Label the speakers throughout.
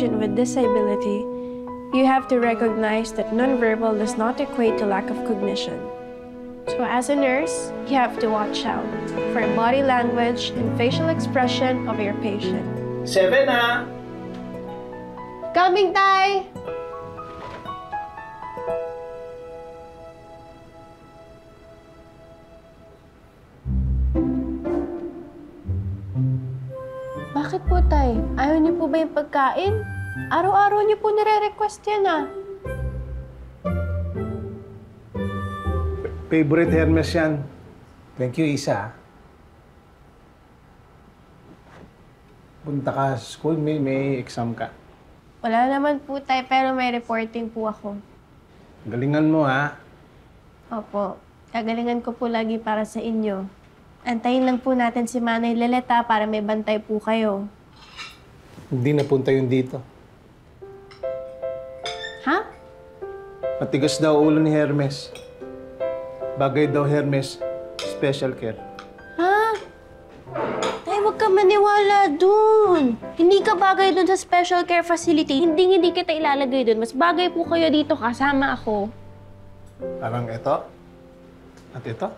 Speaker 1: patient with disability, you have to recognize that nonverbal does not equate to lack of cognition. So as a nurse, you have to watch out for body language and facial expression of your patient.
Speaker 2: 7 ha!
Speaker 1: Coming, Tay! Bakit po, Tay? Ayaw niyo po ba yung pagkain? Araw-araw niyo po nire-request yan, ah.
Speaker 3: Favorite Hermes yan. Thank you, Isa. Punta ka sa school, may exam ka.
Speaker 1: Wala naman po, Tay, pero may reporting po ako.
Speaker 3: Galingan mo, ha?
Speaker 1: Opo. Kagalingan ko po lagi para sa inyo. Antayin lang po natin si Manay Leleta para may bantay po kayo.
Speaker 3: Hindi napunta yun dito.
Speaker 1: Ha?
Speaker 3: Matigas daw ulo ni Hermes. Bagay daw Hermes, special care.
Speaker 1: Ha? Tay, huwag ka maniwala dun. Hindi ka bagay dun sa special care facility. Hindi kita ilalagay dun. Mas bagay po kayo dito kasama ako.
Speaker 3: Parang ito. At ito.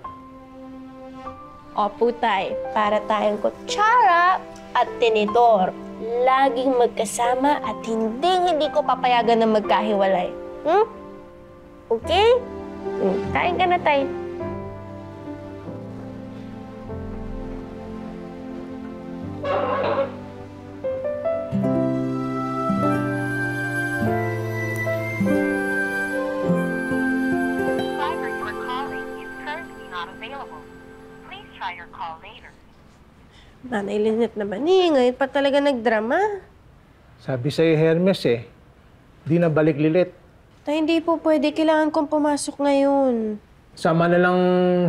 Speaker 1: Opo, Tay. Para tayong kutsara at tinidor. Laging magkasama at hindi ko papayagan na magkahiwalay. Okay? Kain ka na, Tay. Nanay Lynette naman ngayon pa talaga nagdrama.
Speaker 3: Sabi sa'yo, Hermes di na balik lilit.
Speaker 1: Tay, hindi po pwede. Kailangan kong pumasok ngayon.
Speaker 3: Sama na lang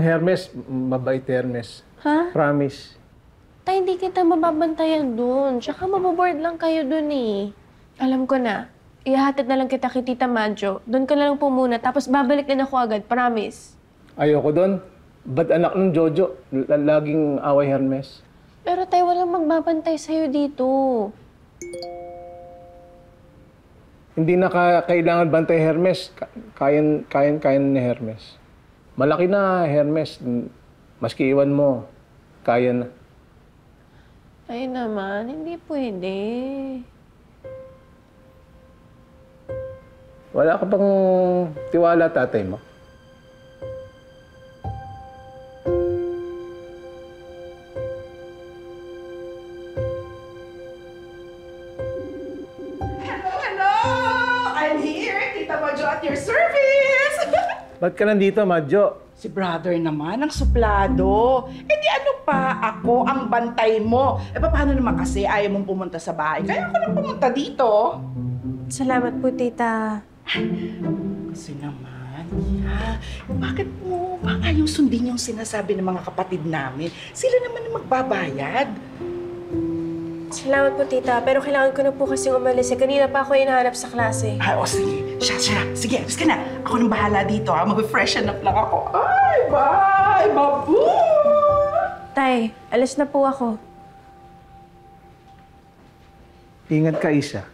Speaker 3: Hermes, mabait Hermes.
Speaker 1: Ha?
Speaker 3: Promise.
Speaker 1: Tay, hindi kita mababantayan dun. Tsaka maboboard lang kayo dun eh. Alam ko na. Ihahatid na lang kita kay Tita Madjo. Doon ka na lang po muna. Tapos babalik din ako agad. Promise.
Speaker 3: Ayoko doon. Ba't anak ng Jojo? Laging away Hermes.
Speaker 1: Pero Tay, walang magbabantay sa'yo dito.
Speaker 3: Hindi na kailangan bantay Hermes. Kaya ni Hermes. Malaki na Hermes. Maski iwan mo, kaya na.
Speaker 1: Ay naman, hindi pwede.
Speaker 3: Wala ka bang tiwala tatay mo?
Speaker 4: Your service!
Speaker 3: Ba't ka nandito, Madjo?
Speaker 4: Si brother naman, ang suplado. Eh di ano pa, ako ang bantay mo. Eh paano naman kasi ayaw mong pumunta sa bahay? Kaya ako nang pumunta dito.
Speaker 1: Salamat po, Tita.
Speaker 4: Kasi naman, bakit mo ba ayaw sundin yung sinasabi ng mga kapatid namin? Sila naman ang magbabayad.
Speaker 1: Salamat po, Tita. Pero kailangan ko na po kasing umalis. Kanina pa ako hinahanap sa klase.
Speaker 4: Ay, o sige. Siya. Sige, alis ka na. Ako nang bahala dito, ha? Mag-freshen up lang ako. Ay, bye! Babu!
Speaker 1: Tay, alis na po ako.
Speaker 3: Ingat ka, Isa.